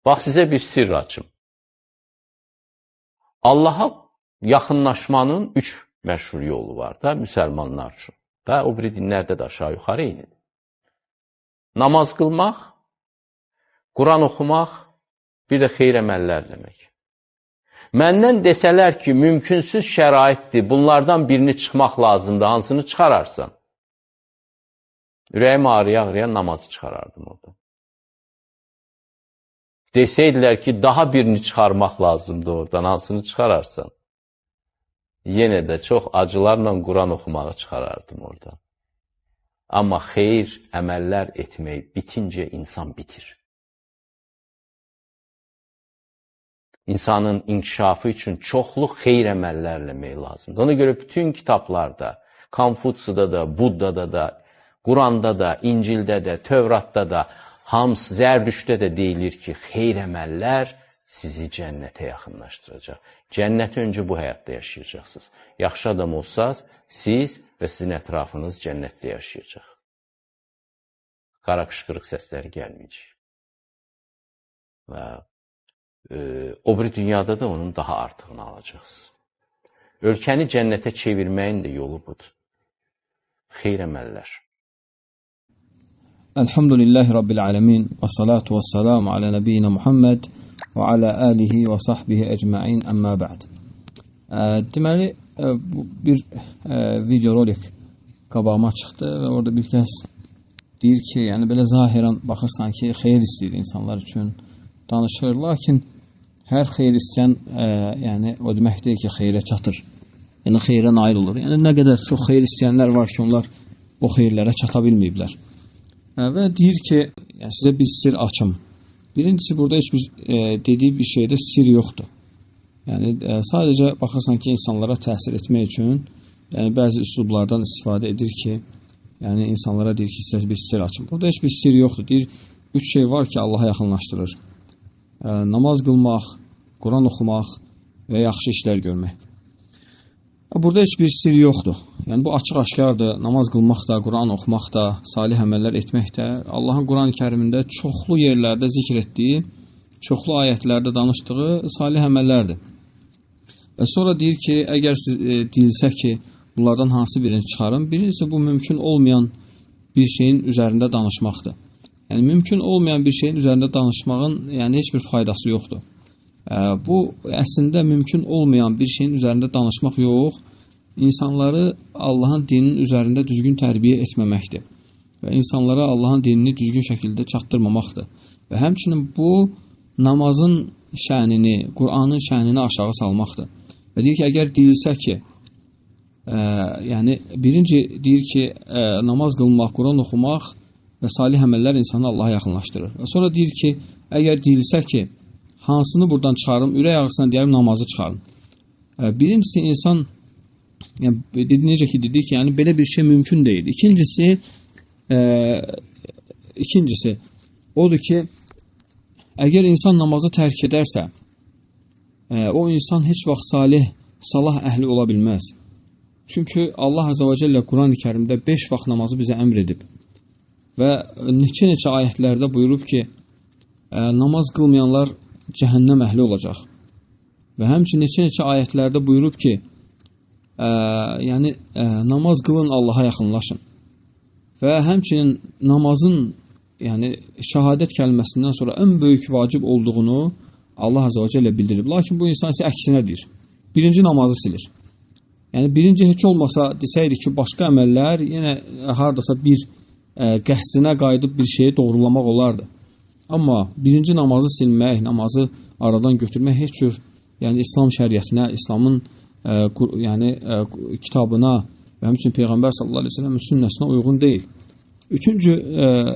Bax, sizə bir sirr açım. Allaha yaxınlaşmanın 3 məşhur yolu var da müsəlmanlar üçün. Da o biri dinlərdə də aşağı yuxarı eynidir. Namaz qılmaq, Quran oxumaq, bir də xeyir əməllər eləmək. Məndən desələr ki, mümkünsüz şəraitdir, bunlardan birini çıxmaq lazımdır, hansını çıxararsan? Ürəyim ağrıya-ağrıya namazı çıxarardım orada. Desəydilər ki, daha birini çıxarmaq lazımdır oradan, hansını çıxararsan? Yenə də çox acılarla Quran oxumağı çıxarardım oradan. Amma xeyir, əməllər etmək bitincə insan bitir. İnsanın inkişafı üçün çoxlu xeyir əməllər eləmək lazımdır. Ona görə bütün kitablarda, Konfutsuda da, Buddada da, Quranda da, İncildə də, Tövratda da, hamısı Zərdüştdə də deyilir ki, xeyir əməllər sizi cənnətə yaxınlaşdıracaq. Cənnəti öncə bu həyatda yaşayacaqsınız. Yaxşı adam olsaz, siz və sizin ətrafınız cənnətdə yaşayacaq. Qara qışqırıq səsləri gəlməyəcək. Və o bir dünyada da onun daha artığını alacaqsınız. Ölkəni cənnətə çevirməyin də yolu budur. Xeyr əməllər. Elhamdülillahi Rabbil alemin və salatu və salamu alə nəbiyyina Muhammed və alə alihi və sahbihi əcməin əmmə bə'd. Deməli, bir videorolik qabağıma çıxdı və orada bir kəs deyir ki, yəni belə zahirən baxırsan ki, xeyir istəyir insanlar üçün danışır, lakin hər xeyir istəyən yəni o demək deyil ki, xeyrə çatır. Yəni xeyrə nail olur. Yəni nə qədər çox xeyir istəyənlər var ki, onlar o xeyirlərə çata bilməyiblər. Və deyir ki, yəni sizə bir sir açım. Birincisi, burada heç bir dediyi bir şeydə sir yoxdur. Yəni sadəcə baxırsan ki, insanlara təsir etmək üçün yəni bəzi üslublardan istifadə edir ki, yəni insanlara deyir ki, sizə bir sir açım. Burada heç bir sir yoxdur. Deyir, 3 şey var ki, Allaha yaxınlaşdırır. Namaz qılmaq, Quran oxumaq və yaxşı işlər görmək. Burada heç bir sir yoxdur. Yəni bu açıq-aşkardır. Namaz qılmaq da, Quran oxumaq da, salih əməllər etmək də Allahın Quran-ı Kərimində çoxlu yerlərdə zikr etdiyi, çoxlu ayətlərdə danışdığı salih əməllərdir. Və sonra deyir ki, əgər siz deyilsə ki, bunlardan hansı birini çıxarın, birincisi bu mümkün olmayan bir şeyin üzərində danışmaqdır. Yəni mümkün olmayan bir şeyin üzərində danışmağın yəni heç bir faydası yoxdur. Bu əslində mümkün olmayan bir şeyin üzərində danışmaq yox, insanları Allahın dininin üzərində düzgün tərbiyə etməməkdir və insanlara Allahın dinini düzgün şəkildə çatdırmamaqdır. Və həmçinin bu namazın şənini, Qur'anın şənini aşağı salmaqdır. Və deyir ki, əgər deyilsə ki, yəni birinci deyir ki, namaz qılmaq, Quran oxumaq və salih əməllər insanı Allaha yaxınlaşdırır. Və sonra deyir ki, əgər deyilsə ki, hansını buradan çıxarım, ürək ağrısına deyərim, namazı çıxarım. Birincisi insan, yəni, necə ki dedik, yəni belə bir şey mümkün deyil. İkincisi odur ki, əgər insan namazı tərk edərsə, o insan heç vaxt salah əhli ola bilməz. Çünki Allah Azza və Cəllə Quran-ı Kərimdə 5 vaxt namazı bizə əmr edib və neçə ayətlərdə buyurub ki, namaz qılmayanlar cəhənnəm əhli olacaq. Və həmçinin neçə ayətlərdə buyurub ki, yəni namaz qılın, Allaha yaxınlaşın. Və həmçinin namazın, yəni şəhadət kəlməsindən sonra ən böyük vacib olduğunu Allah Azza və Cəllə bildirib. Lakin bu insan isə əksinə deyir. Birinci namazı silir. Yəni birinci heç olmasa desəydi ki, başqa əməllər yenə hardasa bir qəsdinə qayıdıb bir şeyi doğrulamaq olardı. Amma birinci namazı silmək, namazı aradan götürmək heç cür, yəni İslam şəriətinə, İslamın kitabına və həmçinin Peyğəmbər sallallahu əleyhi və səlləmin sünnəsinə uyğun deyil. Üçüncü,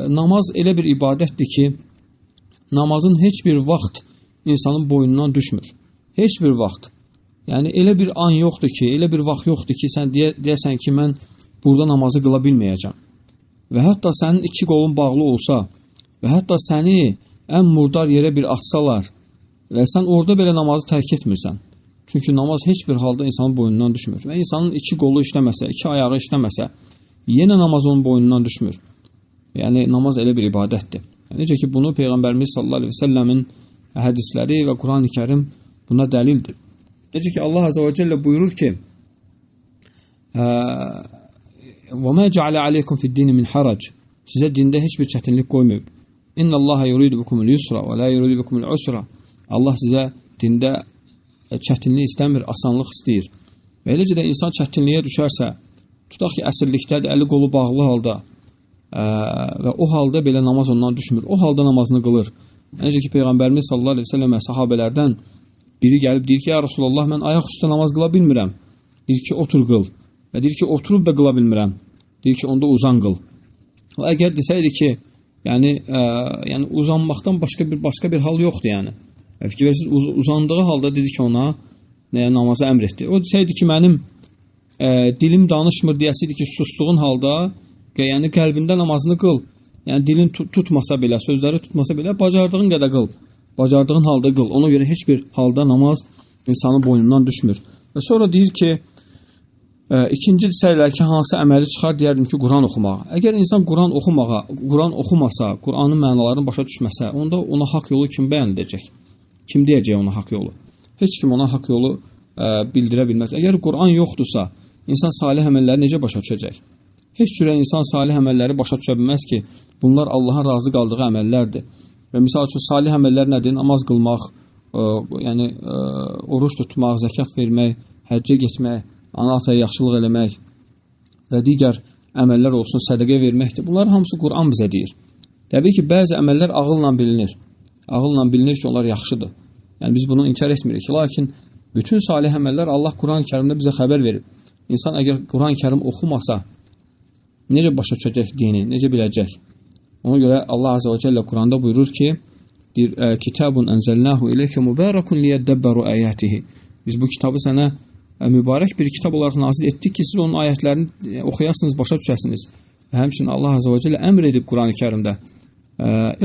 namaz elə bir ibadətdir ki, namazın heç bir vaxt insanın boynundan düşmür. Heç bir vaxt. Yəni elə bir an yoxdur ki, elə bir vaxt yoxdur ki, sən deyəsən ki, mən burada namazı qıla bilməyəcəm. Və hətta sənin 2 qolun bağlı olsa və hətta səni ən murdar yerə bir atsalar və sən orada belə namazı tərk etmirsən. Çünki namaz heç bir halda insanın boynundan düşmür. Və insanın 2 qolu işləməsə, 2 ayağı işləməsə, yenə namaz onun boynundan düşmür. Yəni namaz elə bir ibadətdir. Yəni, necə ki bunu Peyğəmbərimiz sallallahu əleyhi və səlləmin hədisləri və Quran-ı Kərim buna dəlildir. Necə ki Allah Azza və Cəllə buyurur ki: "Və mə cəalə aleykum fid-din min harac." Sizə dində heç bir çətinlik qoymayıb. "İnnallaha yuridu bikumul yusra və la yuridu bikumul usra." Allah sizə dində çətinlik istəmir, asanlıq istəyir. Və eləcə də insan çətinliyə düşərsə, tutaq ki, əsirlikdədir, əli qolu bağlı halda və o halda belə namaz ondan düşmür. O halda namazını qılır. Necə ki Peyğəmbərimiz sallallahu əleyhi və səlləm sahabelərdən biri gəlib deyir ki, ya Rasulullah, mən ayaq üstə namaz qıla bilmirəm. Deyir ki, otur qıl. Və deyir ki, oturub da qıla bilmirəm. Deyir ki, onda uzan qıl. O əgər desəydi ki, yəni uzanmaqdan başqa bir hal yoxdur yəni. Fikir versiniz, uzandığı halda dedi ki ona namazı əmr etdi. O desəydi ki, mənim dilim danışmır deyəsiydi ki, sustuğun halda yəni qəlbində namazını qıl. Yəni dilin tutmasa belə, sözləri tutmasa belə, bacardığın qədər qıl. Bacardığın halda qıl. Ona görə heç bir halda namaz insanın boynundan düşmür. Və sonra deyir ki, ikinci desəylər ki, hansı əməli çıxar, deyərdim ki, Quran oxumağa. Əgər insan Quran oxumasa, Quranın mənalarını başa düşməsə, onda ona haqq yolu kim bəyan edəcək? Kim deyəcək ona haqq yolu? Heç kim ona haqq yolu bildirə bilməz. Əgər Quran yoxdursa, insan salih əməlləri necə başa düşəcək? Heç cürə insan salih əməlləri başa düşə bilməz ki, bunlar Allahın razı qaldığı əməllərdir. Və misal üçün, salih əməllər nədir? Namaz qılmaq, yəni oruç tutmaq, zəkat vermək, həccə getmək, ana ataya yaxşılıq eləmək və digər əməllər olsun, sədəqə verməkdir. Bunlar hamısı Quran bizə deyir. Təbii ki, bəzi əməllər ağılla bilinir. Ağılla bilinir ki, onlar yaxşıdır. Yəni biz bunu inkar etmirik. Lakin bütün salih əməllər Allah Quran-ı Kərimdə bizə xəbər verib. İnsan əgər Quran-ı Kərim oxumasa, necə başa düşəcək dini, necə biləcək? Ona görə Allah Azza və Cəllə Quranda buyurur ki, "Kitabun enzelnahu ileykə mübarakun liyeddəbbəru ayatihi." Biz bu kitabı sənə mübarək bir kitab olaraq nazil etdik ki, siz onun ayətlərini oxuyasınız, başa düşəsiniz. Və həmçinin Allah Azza və Cəllə əmr edib Quran-ı Kərimdə: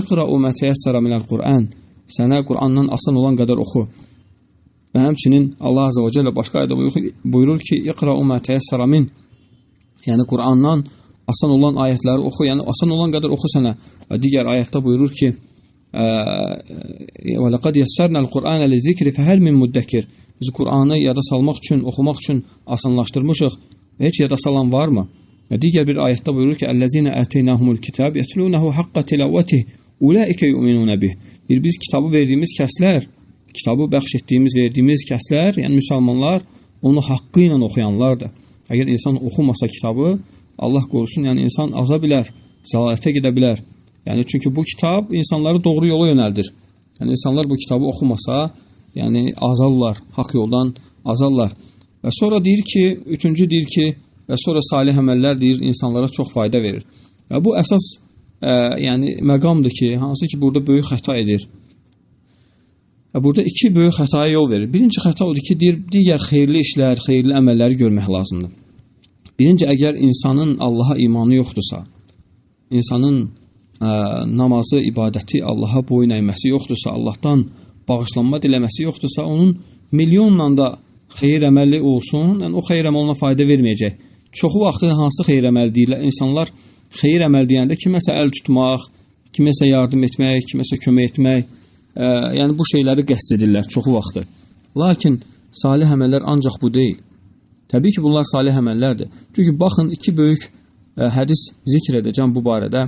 "İqra'u mə teyəssərə minəl Qur'an." Sənə Qurandan asan olan qədər oxu. Və həmçinin Allah Azza və Cəllə başqa ayədə buyurur ki, "İqra'u mə teyəssərə min." Yəni Qurandan asan olan ayətləri oxu, yəni asan olan qədər oxu sənə. Və digər ayətdə buyurur ki, "Və laqad yəssərnəl Qur'anə lizikri fəhəl min muddəkir." Biz Qur'anı yada salmaq üçün, oxumaq üçün asanlaşdırmışıq. Və heç yada salan varmı? Və digər bir ayətdə buyurur ki, "Əlləzinə ətəynəhumul kitab yətlunəhu haqqa tilavətih, ulaikə yu'minunə bih." Biz kitabı verdiyimiz kəslər, kitabı bəxş etdiyimiz, verdiyimiz kəslər, yəni müsəlmanlar, onu haqqı ilə oxuyanlardır. Əgər insan oxumasa kitabı, Allah qorusun, yəni insan aza bilər, zəlalətə gedə bilər. Yəni çünki bu kitab insanları doğru yola yönəldir. Yəni insanlar bu kitabı oxumasa, yəni azarlar, haqq yoldan azarlar. Və sonra deyir ki, üçüncü deyir ki, və sonra salih əməllər deyir, insanlara çox fayda verir. Və bu əsas yəni məqamdır ki, hansı ki burada böyük xəta edir. Burada iki böyük xətaya yol verir. Birinci xəta odur ki, deyir, digər xeyirli işlər, xeyirli əməlləri görmək lazımdır. Birinci, əgər insanın Allaha imanı yoxdursa, insanın namazı, ibadəti, Allaha boyun əyməsi yoxdursa, Allahdan bağışlanma diləməsi yoxdursa, onun milyonla da xeyir əməli olsun, yəni o xeyir əməl ona fayda verməyəcək. Çoxu vaxtı hansı xeyir əməl deyirlər? İnsanlar xeyir əməl deyəndə kiməsə əl tutmaq, kiməsə yardım etmək, kiməsə kömək etmək, yəni bu şeyləri qəsd edirlər çoxu vaxtı. Lakin salih əməllər ancaq bu deyil. Təbii ki, bunlar salih əməllərdir. Çünki baxın, iki böyük hədis zikr edəcəm bu barədə.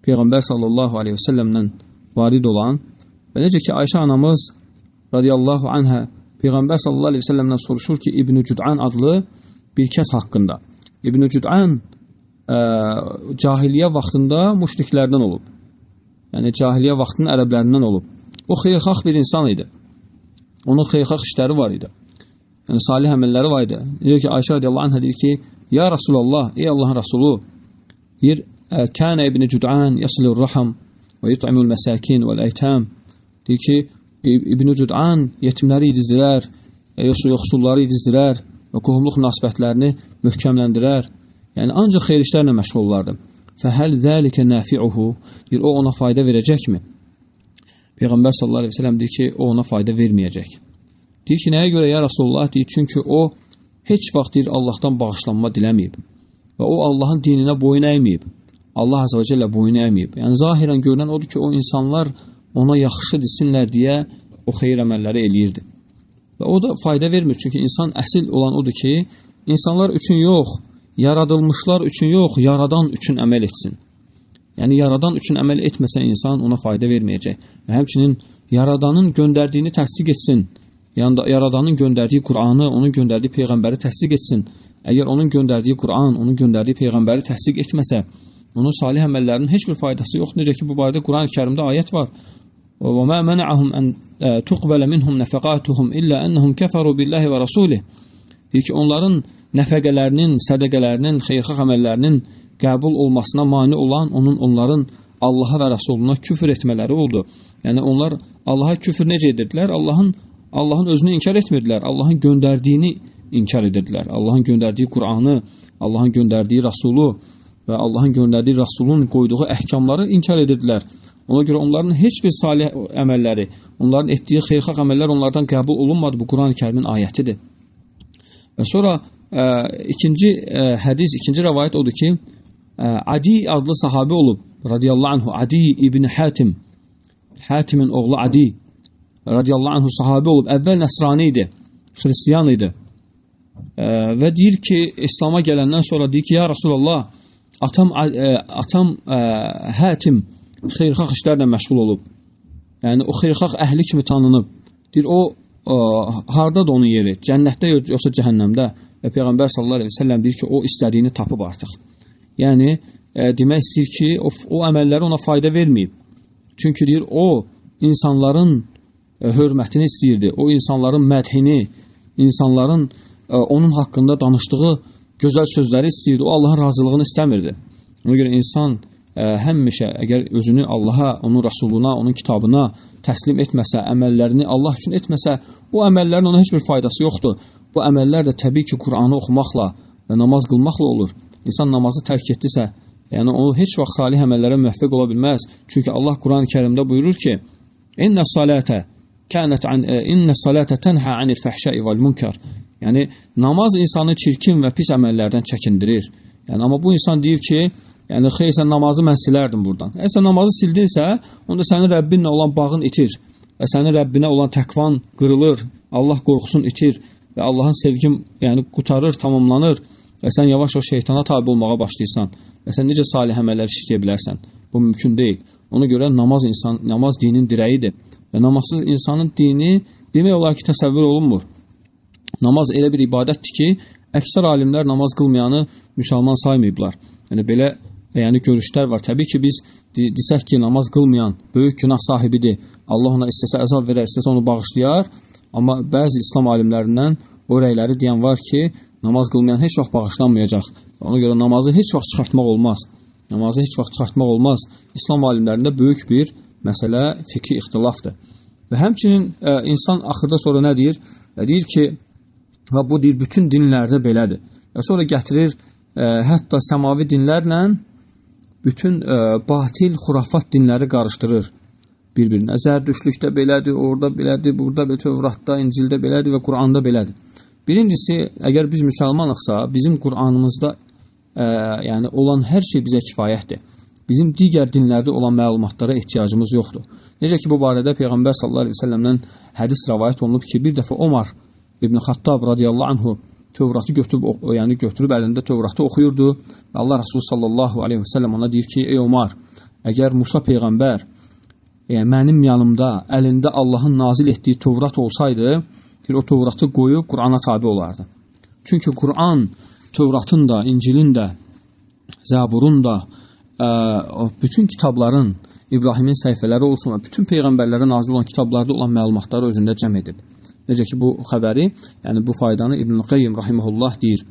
Peyğəmbər sallallahu aleyhi və səlləmdən varid olan və necə ki, Ayşə anamız radiyallahu anhə Peyğəmbər sallallahu aleyhi və səlləmdən soruşur ki, İbn-i Cüd'an adlı bir kəs haqqında. İbn-i Cüd'an cahiliyə vaxtında müşriklərdən olub. Yəni cahiliyə vaxtının ərəblərindən olub. O xeyirxah bir insan idi. Onun xeyirxah işləri var idi. Yəni salih əməlləri var idi. Deyir ki, Ayşə radiyallahu anhə deyir ki, ya Rasulallah, ey Allahın Rasulu, deyir, kənə İbn-i Cüd'an yasilur raham və yut'imul məsakin vəl-əytəm. Deyir ki, İbn-i Cüd'an yetimləri yedizdirər, yoxsulları yedizdirər və qohumluq münasibətlərini möhkəmləndirər. Yəni ancaq xeyir işlərlə məşğul olardı. Fəhəl zəlikə nəfi'uhu, deyir, o ona fayda verəcəkmi? Peyğəmbər sallallahu aleyhi ve sellem deyir ki, o ona fayda verməyəcək. Deyir ki, nəyə görə ya Rasulullah? Deyir, çünki o heç vaxt deyir, Allahdan bağışlanma diləməyib və o Allahın dininə boyun əyməyib. Allah Azza və Cəllə boyun əyməyib. Yəni zahirən görünən odur ki, o insanlar ona yaxşı desinlər deyə o xeyir əməlləri eləyirdi. Və o da fayda vermir, çünki insan əsl olan odur ki, insanlar üçün yox, yaradılmışlar üçün yox, yaradan üçün əməl etsin. Yəni, yaradan üçün əməl etməsə insan ona fayda verməyəcək. Və həmçinin yaradanın göndərdiyini təsdiq etsin, yaradanın göndərdiyi Qur'anı, onun göndərdiyi Peyğəmbəri təsdiq etsin. Əgər onun göndərdiyi Qur'an, onun göndərdiyi Peyğəmbəri təsdiq etməsə, onun salih əməllərinin heç bir faydası yoxdur. Necə ki, bu barədə Quran-ı Kərimdə ayət var. وَمَا مَنَعَهُمْ أَنْ تُقْبَلَ مِنْهُمْ نَفَقَاتُهُمْ إِلَّا أَنَّهُمْ كَفَرُوا بِاللَّهِ وَرَسُولِهِ. Deyir ki, onların nəfəqələrinin, sədəqələrinin, xeyirxah əməllərinin qəbul olmasına mane olan onların Allaha və Rəsuluna küfür etmələri oldu. Yəni, onlar Allaha küfür necə edirdilər? Allahın özünü inkar etmirdilər. Allahın göndərdiyini inkar edirdilər. Allahın göndərdiyi Qur'anı, Allahın göndərdiyi Rəsulu və Allahın göndərdiyi Rəsulun qoyduğu əhkamları inkar edirdilər. Ona görə onların heç bir salih əməlləri, onların etdiyi xeyirxah əməllər onlardan qəbul olunmadı. Bu Quran-ı Kərimin ayətidir. Və sonra ikinci hədis, ikinci rəvayət odur ki, Adi adlı sahabi olub, radiyallahu anhu, Adi ibn Hatim, Hatimin oğlu Adi, radiyallahu anhu sahabi olub, əvvəl nəsrani idi, xristiyan idi. Və deyir ki, İslam'a gələndən sonra deyir ki, ya Rasulallah, atam Hatim xeyirxah işlərlə məşğul olub. Yəni, o xeyirxah əhli kimi tanınıb. Deyir, o hardadır onun yeri? Cənnətdə yoxsa cəhənnəmdə? Və Peyğəmbər sallallahu aleyhi ve sellem deyir ki, o istədiyini tapıb artıq. Yəni, demək istəyir ki, o əməlləri ona fayda verməyib. Çünki deyir, o insanların hörmətini istəyirdi. O insanların mədhini, insanların onun haqqında danışdığı gözəl sözləri istəyirdi. O Allahın razılığını istəmirdi. Ona görə insan həmişə əgər özünü Allaha, onun Rasuluna, onun kitabına təslim etməsə, əməllərini Allah üçün etməsə, o əməllərin ona heç bir faydası yoxdur. Bu əməllər də təbii ki, Qur'anı oxumaqla və namaz qılmaqla olur. İnsan namazı tərk etdisə, yəni o heç vaxt salih əməllərə müvəffəq ola bilməz. Çünki Allah Quran-ı Kərimdə buyurur ki, İnnə salətə tənhə anil fəhşəi vəl münkər. Yəni, namaz insanı çirkin və pis əməllərdən çəkindirir. Yəni, amma bu insan deyir ki, yəni, xeyr, sən namazı mən silərdim buradan. Əgər sən namazı sildinsə, onda sənin Rəbbinlə olan bağın itir və sənin Rəbbinə olan təqvan qırılır, Allah qorxusun itir və Allahın sevgin yəni, qutarır, tamamlanır və sən yavaş-yavaş şeytana tabi olmağa başlayırsan və sən necə salih əməllər işləyə bilərsən? Bu mümkün deyil. Ona görə namaz dinin dirəyidir və namazsız insanın dini demək olar ki, təsəvvür olunmur. Namaz elə bir ibadətdir ki, əksər alimlər namaz qılmayanı müsəlman saymayıblar. Yəni, belə görüşlər var. Təbii ki, biz desək ki, namaz qılmayan böyük günah sahibidir. Allah ona istəsə əzab verər, istəsə onu bağışlayar. Amma bəzi İslam alimlərindən o rəyləri deyən var ki, namaz qılmayan heç vaxt bağışlanmayacaq. Ona görə namazı heç vaxt çıxartmaq olmaz. Namazı heç vaxt çıxartmaq olmaz. İslam alimlərində böyük bir məsələ fikri ixtilafdır. Və həmçinin insan axırda sonra nə deyir? Deyir ki, və bu deyir, bütün dinlərdə belədir. Və sonra gətirir, hətta səmavi dinlərlə bütün batil, xurafat dinləri qarışdırır bir-birinə. Zərdüşlükdə belədir, orada belədir, burada belədir, Tövratda, İncildə belədir və Qur'anda belədir. Birincisi, əgər biz müsəlmanıqsa, bizim Qur'anımızda yəni olan hər şey bizə kifayətdir. Bizim digər dinlərdə olan məlumatlara ehtiyacımız yoxdur. Necə ki, bu barədə Peyğəmbər sallallahu aleyhi ve sellemdən hədis rəvayət olunub ki, bir dəfə Omar İbn Xattab radiyallahu anhu Tövratı götürüb əlində Tövratı oxuyurdu. Allah Resulü sallallahu aleyhi ve sellem ona deyir ki, ey Omar, əgər Musa Peyğəmbər mənim yanımda əlində Allahın nazil etdiyi Tövrat olsaydı, o Tövratı qoyub Qur'ana tabi olardı. Çünki Qur'an Tövratın da, İncilin də, Zəburun da, bütün kitabların, İbrahimin səhifələri olsun və bütün Peyğəmbərlərə nazil olan kitablarda olan məlumatları özündə cəm edib. Necə ki, bu xəbəri, yəni bu faydanı İbn-i Qayyim rahimehullah deyir.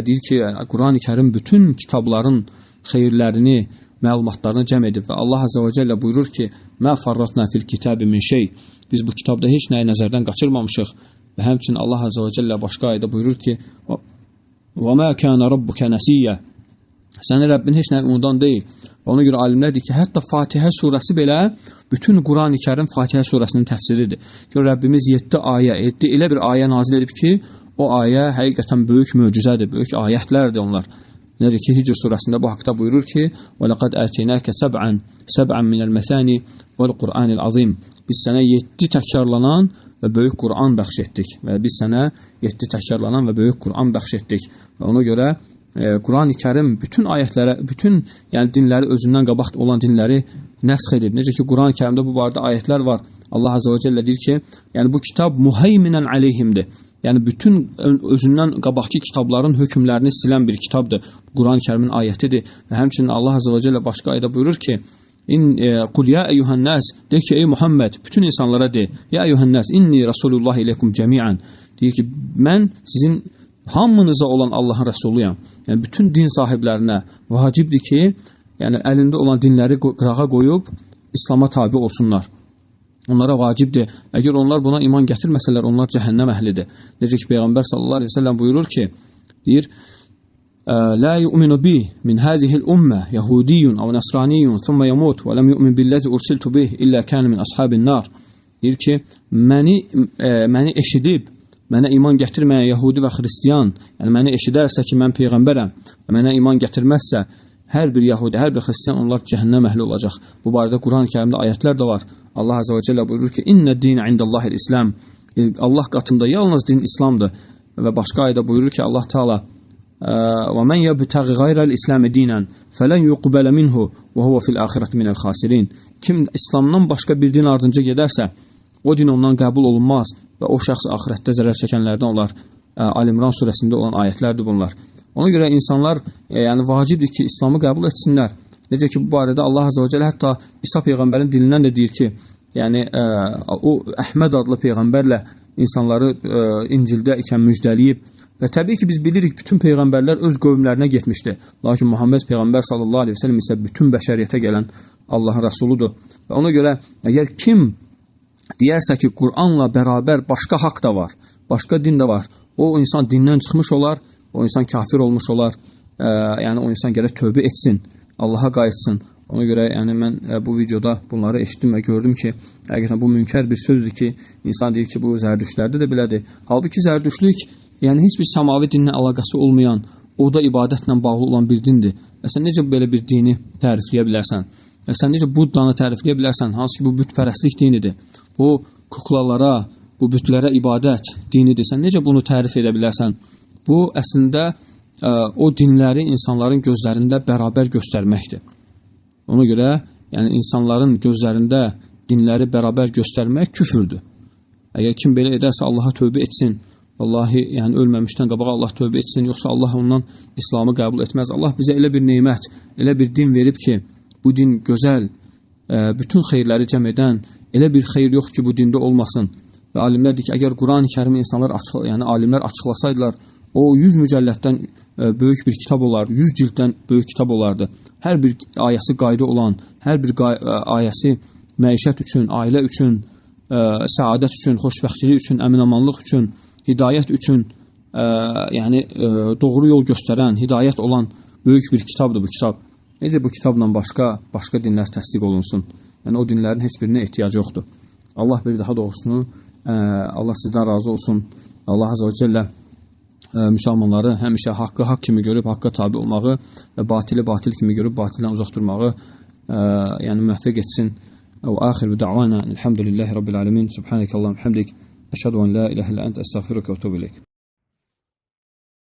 Deyir ki, Quran-ı Kərim bütün kitabların xeyirlərini, məlumatlarını cəm edib və Allah Azze və Cəllə buyurur ki, mə farratna fil kitabi min şey. Biz bu kitabda heç nəyi nəzərdən qaçırmamışıq və həmçinin Allah Azze və Cəllə başqa ayda buyurur ki, və mə kənə rabbuka nəsiyyə. Sənin Rəbbin heç nəyi unudan deyil. Ona görə alimlər deyir ki, hətta Fatihə surəsi belə bütün Quran-ı Kərim Fatihə surəsinin təfsiridir. Ki, Rəbbimiz 7 elə bir ayə nazil edib ki, o ayə həqiqətən böyük möcüzədir, böyük ayətlərdir onlar. Necə ki, Hicr surəsində bu haqda buyurur ki, وَلَقَدْ آتَيْنَاكَ سَبْعًا مِنَ الْمَثَانِ وَالْقُرْآنِ الْعَظِيمِ Biz sənə 7 təkrarlanan və böyük Qur'an bəxş etdik. Və biz sənə 7 təkrarlanan və böyük Qur'an bəxş etdik. Və ona görə Quran-ı Kərim bütün ayətlərə, bütün yəni dinləri özündən qabaq olan dinləri nəsx edir. Necə ki, Quran-ı Kərimdə bu barədə ayətlər var. Allah Azze və Cəllə deyir ki, yəni bu kitab muheyminən aleyhimdir. Yəni bütün özündən qabaqki kitabların hökmlərini silən bir kitabdır. Quran-ı Kərimin ayətidir. Və həmçinin Allah Azze və Cəllə başqa ayədə buyurur ki, Qul ya eyyuhən-nas, de ki, ey Muhammed, bütün insanlara de, ya eyyuhən-nas, inni Rasulullah ileykum cəmiən. Deyir ki, mən sizin hamınıza olan Allahın Rəsuluyam. Yəni bütün din sahiblərinə vacibdir ki, yəni əlində olan dinləri qırağa qoyub İslam'a tabi olsunlar. Onlara vacibdir. Əgər onlar buna iman gətirməsələr, onlar cəhənnəm əhlidir. Necə ki, Peyğəmbər sallallahu aleyhi ve sellem buyurur ki, deyir, La yu'minu bi min hadihil ummə Yahudiyyun av Nasraniyyun thumma yamut və ləm yu'min billəzi ursiltu bih illə kəni min ashabin nar. Deyir ki, məni eşidib, mənə iman gətirməyən Yahudi və Xristiyan, yəni məni eşidərsə ki, mən Peyğəmbərəm və mənə iman gətirməzsə, hər bir Yahudi, hər bir Xristiyan onlar cəhənnəm əhli olacaq. Bu barədə Quran-ı Kərimdə ayətlər də var. Allah Azze və Cəllə buyurur ki, İnnə dinə indəllahil İslam. Allah qatında yalnız din İslamdır. Və başqa ayədə buyurur ki, Allah Teala və mən yəbtəği qayrəl İslamı dinən fələn yuqbələ minhu və huvə fil axirəti minəl xasirin. Kim İslamdan başqa bir din ardınca gedərsə, o din ondan qəbul olunmaz və o şəxs axirətdə zərər çəkənlərdən olar. Al-İmran surəsində olan ayətlərdir bunlar. Ona görə insanlar yəni vacibdir ki, İslamı qəbul etsinlər. Necə ki, bu barədə Allah Azze və Cəllə hətta İsa Peyğəmbərin dilindən də deyir ki, yəni o Əhməd adlı Peyğəmbərlə insanları İncildə ikən müjdəliyib. Və təbii ki, biz bilirik, bütün Peyğəmbərlər öz qövmlərinə getmişdi. Lakin Muhammed Peyğəmbər sallallahu aleyhi ve sellem isə bütün bəşəriyyətə gələn Allahın Rəsuludur. Və ona görə, əgər kim deyərsə ki, Qur'anla bərabər başqa haqq da var, başqa din də var, o insan dindən çıxmış olar, o insan kafir olmuş olar, yəni o insan gərək tövbə etsin, Allaha qayıtsın. Ona görə yəni mən bu videoda bunları eşitdim və gördüm ki, həqiqətən bu münkər bir sözdür ki, insan deyir ki, bu zərdüştlərdə də belədir. Halbuki zərdüştlük yəni heç bir səmavi dinlə əlaqəsi olmayan, o da ibadətlə bağlı olan bir dindir. Və sən necə belə bir dini tərifləyə bilərsən? Və sən necə Buddanı tərifləyə bilərsən? Hansı ki, bu bütpərəstlik dinidir. Bu kuklalara, bu bütlərə ibadət dinidir. Sən necə bunu tərif edə bilərsən? Bu əslində o dinləri insanların gözlərində bərabər göstərməkdir. Ona görə yəni insanların gözlərində dinləri bərabər göstərmək küfürdür. Əgər kim belə edərsə Allaha tövbə etsin. Vallahi yəni ölməmişdən qabağa Allah tövbə etsin, yoxsa Allah ondan İslamı qəbul etməz. Allah bizə elə bir nemət, elə bir din verib ki, bu din gözəl, bütün xeyirləri cəm edən, elə bir xeyir yox ki, bu dində olmasın. Və alimlər deyir ki, əgər Quran-ı Kərimi insanlar yəni alimlər açıqlasaydılar, o 100 mücəllətdən böyük bir kitab olardı, 100 cilddən böyük kitab olardı. Hər bir ayəsi qayda olan, hər bir ayəsi məişət üçün, ailə üçün, səadət üçün, xoşbəxtçilik üçün, əminamanlıq üçün, hidayət üçün, yəni doğru yol göstərən, hidayət olan böyük bir kitabdır bu kitab. Necə bu kitabla başqa dinlər təsdiq olunsun? Yəni o dinlərin heç birinə ehtiyacı yoxdur. Allah bir daha doğrusunu, Allah sizdən razı olsun. Allah Azze və Cəllə müsəlmanları həmişə haqqı haqq kimi görüb haqqa tabi olmağı və batili batil kimi görüb batildən uzaq durmağı yəni müvəffəq etsin. Və axiru da'vana elhamdülillahi rabbil alamin. Subhanakallahumma hamdik. Əşhədu en la ilahe illə ente estağfiruke və etûbü ileyk.